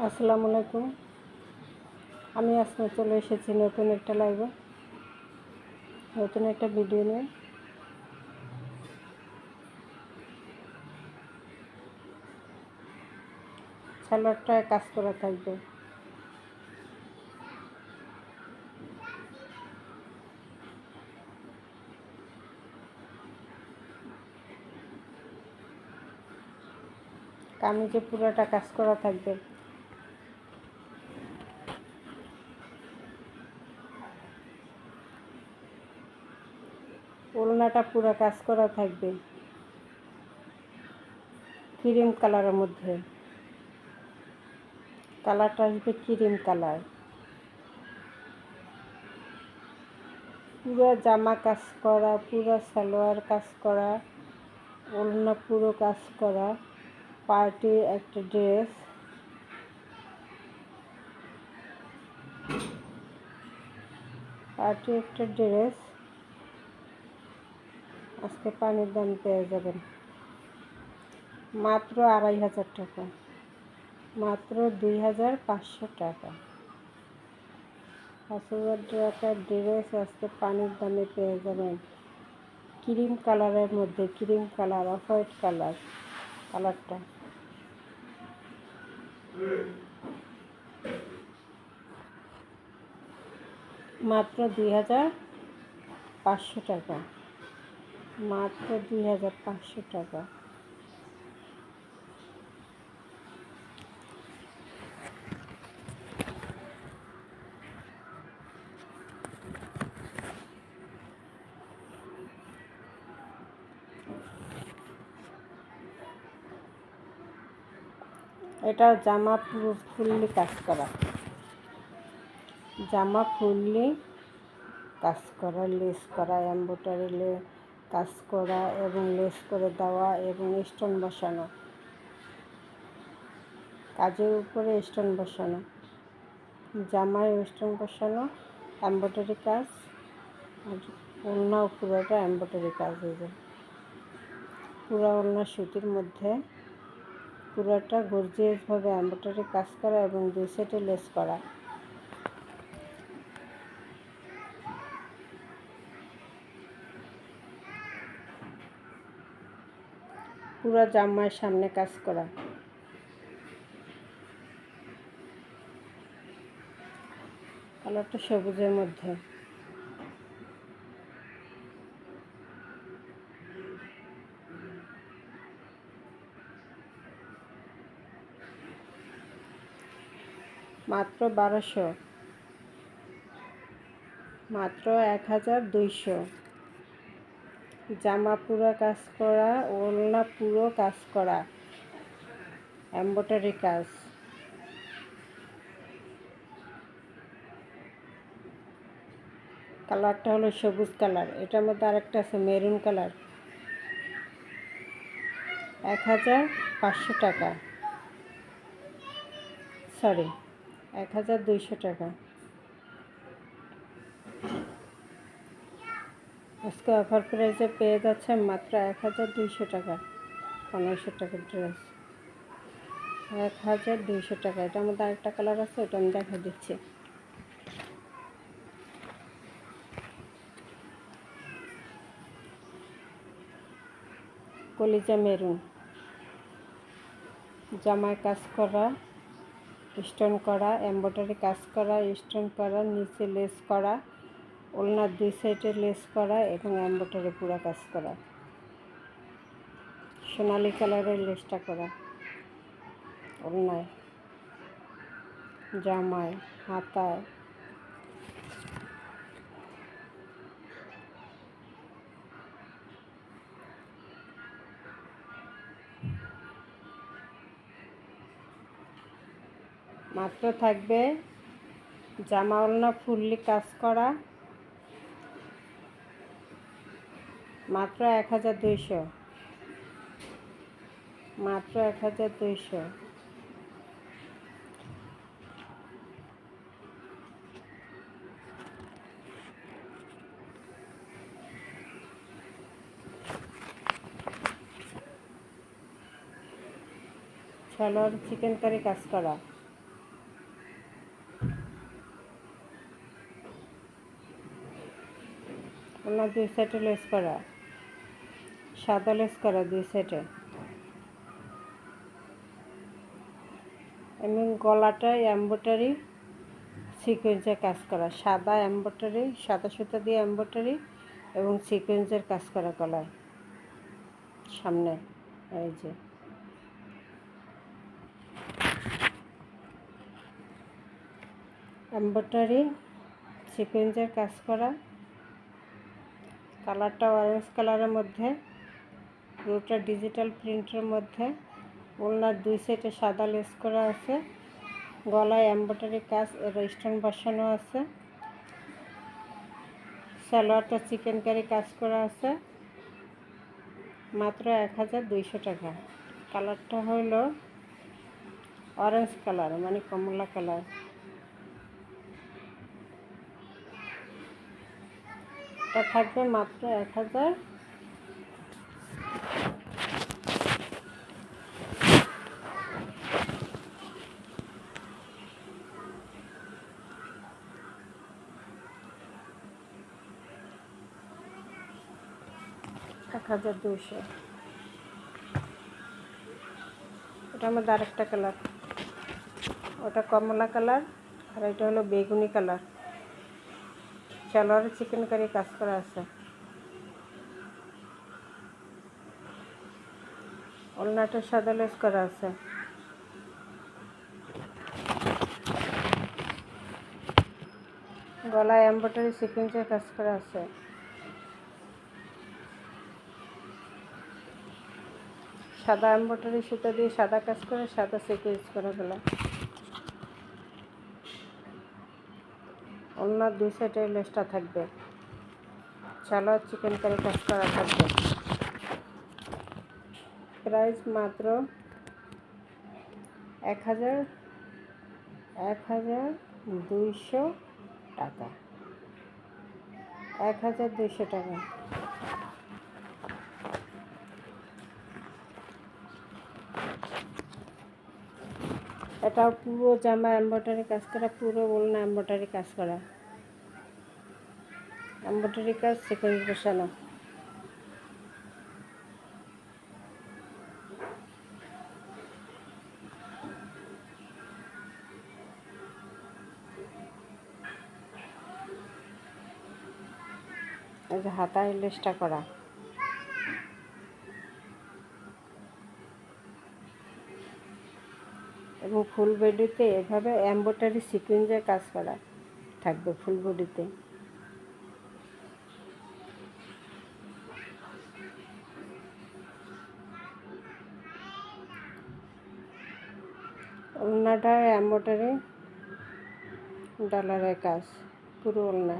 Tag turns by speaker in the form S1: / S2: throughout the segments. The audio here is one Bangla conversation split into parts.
S1: আসসালামু আলাইকুম। আমি আজকে চলে এসেছি নতুন একটা লাইভে, নতুন একটা ভিডিও নিয়ে। সালোয়ারটায় কাজ করা থাকবে। কামিজে পুরোটা কাজ করা থাকবে। ওড়নাটা পুরো কাজ করা থাকবে ক্রিম কালারের মধ্যে। কালারটা আসবে ক্রিম কালার। পুরো জামা কাজ করা, পুরো সালোয়ার কাজ করা, ওড়না পুরো কাজ করা, পার্টির একটা ড্রেস। আজকে পানির দাম পেয়ে যাবেন মাত্র 2500 টাকা, মাত্র 2500 টাকা। 5000 টাকার ড্রেস আজকে পানির দামে পেয়ে যাবেন। ক্রিম কালারের মধ্যে, ক্রিম কালার, অফ হোয়াইট কালারটা মাত্র 2500 টাকা, মাত্র 2500 টাকা। এটা জামা পুরো ফুললি কাজ করা, জামা ফুললি কাজ করা, লেস করা, এমব্রয়ডারি কাজ করা এবং লেস করে দেওয়া এবং স্টোন বসানো, কাজের উপরে স্টোন বসানো, জামায় স্টোন বসানো, এমব্রয়ডারি কাজ, আর ওড়না পুরোটা এমব্রয়ডারি কাজ। হয়ে যায় পুরো ওড়না সুতির মধ্যে পুরোটা গর্জিয়াসভাবে এমব্রয়ডারি কাজ করা এবং দুই সাইডে লেস করা। পুরো জামার সামনে কাজ করা। কালারটা সবুজের মধ্যে। মাত্র 1200, মাত্র 1200। জামা পুরো কাজ করা, ওড়না পুরো কাজ করা, এমব্রয়ডারি কাজ। কালারটা হলো সবুজ কালার। এটার মধ্যে আরেকটা আছে মেরুন কালার। 1500 টাকা, সরি 1200 টাকা। আজকে অফার প্রাইসে পেয়ে যাচ্ছে মাত্র 1200 টাকা। 1500 টাকার ড্রেস 1200 টাকা। এটার মধ্যে আরেকটা কালার আছে, ওটা আমি দেখা দিচ্ছি। কলিজা মেরুন। জামায় কাজ করা, স্টোন করা, এমব্রয়ডারি কাজ করা, স্টোন করা, নিচে লেস করা, ওড়নার দুই সাইডে লেস করা এবং এমব্রয়ডারি পুরো কাজ করা, সোনালি কালারের লেসটা করা ওড়নায়, জামায়, হাতায়। মাত্র থাকবে জামা ওড়না ফুললি কাজ করা, মাত্র 1200, মাত্র 1200। সালোয়ার চিকেন কারি কাজ করা, ওনার দুই সাইডে লেস করা, সাদা লেস করা দুই সাইডে, এবং গলাটায় এমব্রয়ডারি সিকোয়েন্সের কাজ করা, সাদা এমব্রয়ডারি, সাদা সুতা দিয়ে এমব্রয়ডারি এবং সিকোয়েন্সের কাজ করা গলায় সামনে। এই যে এমব্রয়ডারি সিকোয়েন্সের কাজ করা, কালারটা অরেঞ্জ কালারের মধ্যে, পুরোটা ডিজিটাল প্রিন্টের মধ্যে। ওনার দুই সাইডে সাদা লেস করা আছে, গলায় এমব্রয়ডারি কাজ এর স্টোন বসানো আছে, সালোয়ারটা চিকেন কারি কাজ করা আছে। মাত্র 1200 টাকা। কালারটা হলো অরেঞ্জ কালার, মানে কমলা কালার। এটা থাকবে মাত্র 1000। এটা আমাদের আরেকটা কালার, ওটা কমলা কালার আর এটা হলো বেগুনি কালার। সালোয়ারে চিকেন কারি কাজ করা আছে, ওড়নাটা সাদা লেস করা আছে, গলায় এমব্রয়ডারি সিকোয়েন্সের কাজ করা আছে। সাদা এমব্রয়ডারি সুতা দিয়ে সাদা কাজ করে, সাদা সিকোয়েন্স করা গলা। ওড়নার দুই সাইডে লেসটা থাকবে, সালোয়ার চিকেন কারি কাজ করা থাকবে। প্রাইস মাত্র 1200 টাকা। 1200 টাকা। এটা পুরো জামা এমব্রয়ডারি কাজ করা, পুরো ওড়না এমব্রয়ডারি কাজ করা, এমব্রয়ডারি কাজ সিকোয়েন্স বসানো। এই যে হাতায় লেসটা করা, এবং ফুল বডিতে এভাবে এমব্রয়ডারি সিকোয়েন্সের কাজ করা থাকবে ফুল বডিতে। ওড়নাটা এমব্রয়ডারি ডলারের কাজ, পুরো ওড়না।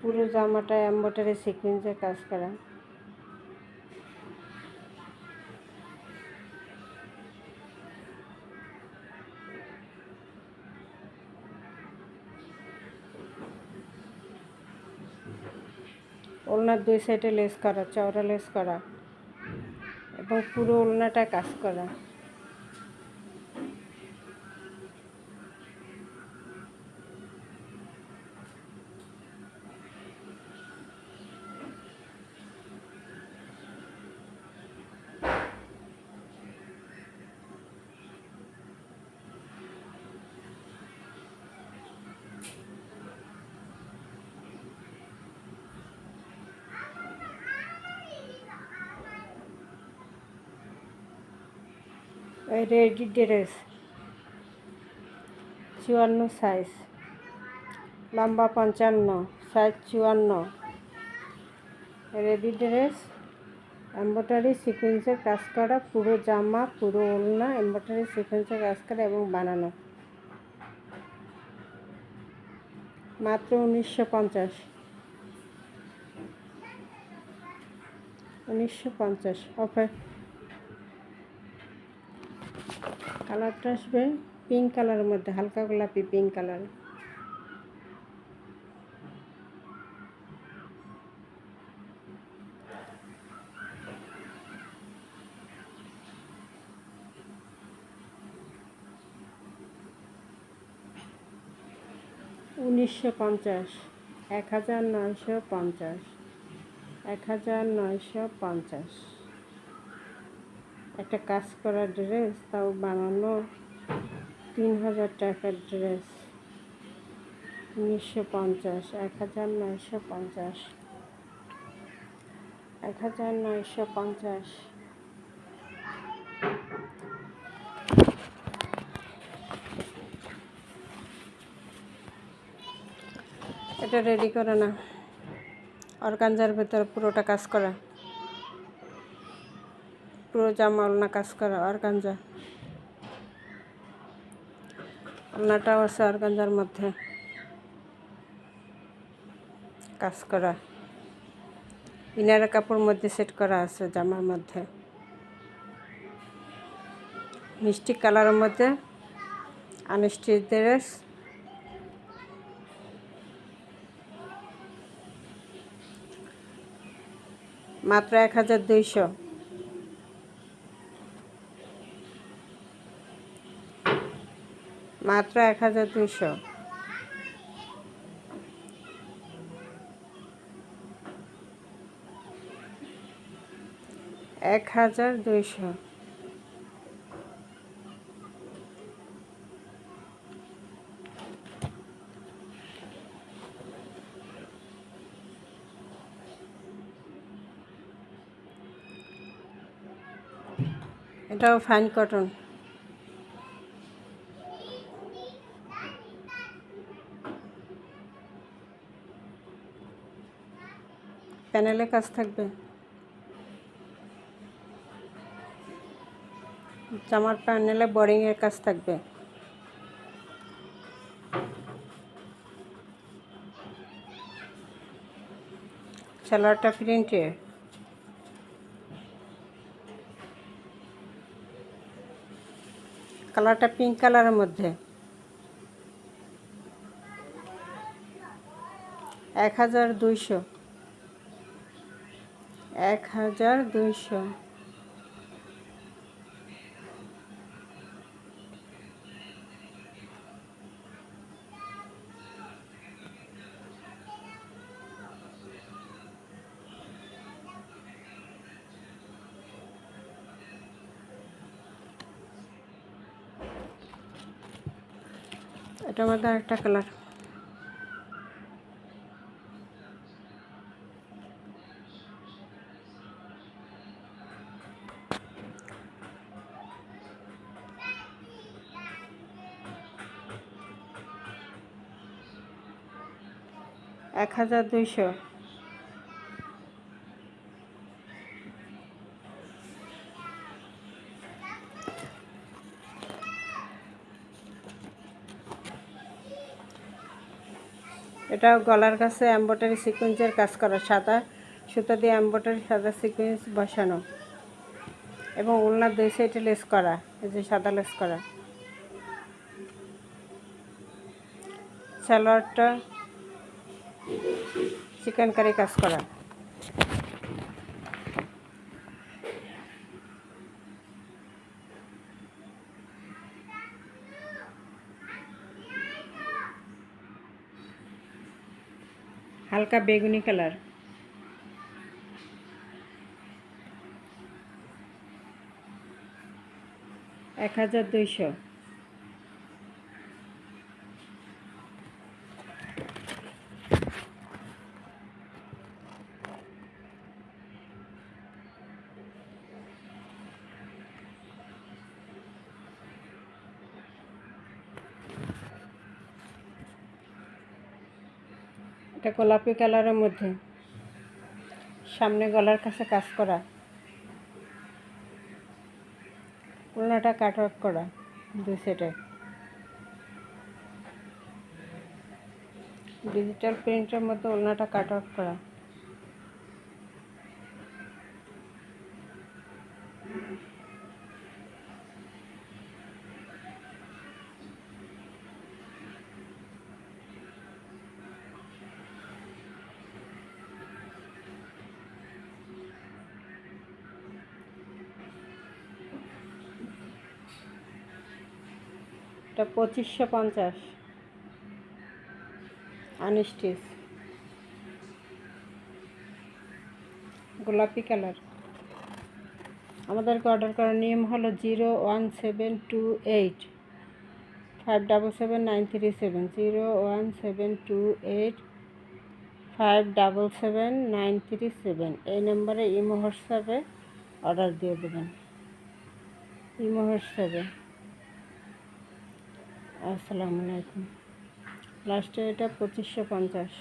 S1: পুরো জামাটা এমব্রয়ডারি সিকোয়েন্সের কাজ করা। ওড়নার দুই সাইডে লেস করা, চওড়া লেস করা, এবং পুরো ওড়নাটা কাজ করা। রেডি ড্রেস 54 সাইজ, লম্বা 55, সাইজ 54। রেডি ড্রেস, এমব্রয়ডারি সিকোয়েন্সের কাজ করা, পুরো জামা পুরো ওড়না এমব্রয়ডারি সিকোয়েন্সের কাজ করা এবং বানানো। মাত্র 1950। 1950 অফার। কালারটা আসবে পিঙ্ক কালারের মধ্যে, হালকা গোলাপি পিঙ্ক কালার। 1950, 1950, 1950। একটা কাজ করা ড্রেস, তাও বানানো 3000 টাকার ড্রেস। 1950, 1950, 1950। এটা রেডি করে না, অর্গানজার ভেতর পুরোটা কাজ করা, পুরো জামা ওলনা কাজ করা অর্গানজা। ওলনাটাও আছে অর্গানজার মধ্যে কাজ করা, ইনারের কাপড় মধ্যে সেট করা আছে জামার মধ্যে। মিষ্টি কালারের মধ্যে আনস্টিচ ড্রেস। মাত্র 1200। মাত্র 1200। 1200। এটাও ফাইন কটন। প্যানেলে কাজ থাকবে, জামার প্যানেলে বোরিংয়ের কাজ থাকবে। সালোয়ারটা প্রিন্টের, কালারটা পিঙ্ক কালারের মধ্যে। 1200। 1200। এটার মধ্যে আরেকটা কালার। এক 1200। এটাও গলার কাছে এমব্রয়ডারি সিকোয়েন্সের কাজ করা, সাদা সুতা দিয়ে এমব্রয়ডারি সাদা সিকোয়েন্স বসানো, এবং ওলনার দুই সাইডে লেস করা, এই যে সাদা লেস করা। সালোয়ারটা চিকেন কারি কাজ করা। হালকা বেগুনি কালার। 1200। এটা গোলাপি কালারের মধ্যে, সামনে গলার কাছে কাজ করা, ওলনাটা কাটওয়ার্ক করা দুই সাইডে। ডিজিটাল প্রিন্টের মধ্যে ওলনাটা কাটওয়ার্ক করা। এটা 2550। আনস্টিচ, গোলাপি কালার। আমাদেরকে অর্ডার করার নিয়ম হলো 01728 577 937, 01728 577 937। এই নম্বরে ইমো হোয়াটসঅ্যাপে অর্ডার দিয়ে দেবেন, ইমো হোয়াটসঅ্যাপে। আসসালামু আলাইকুম। লাস্টে এটা 2550।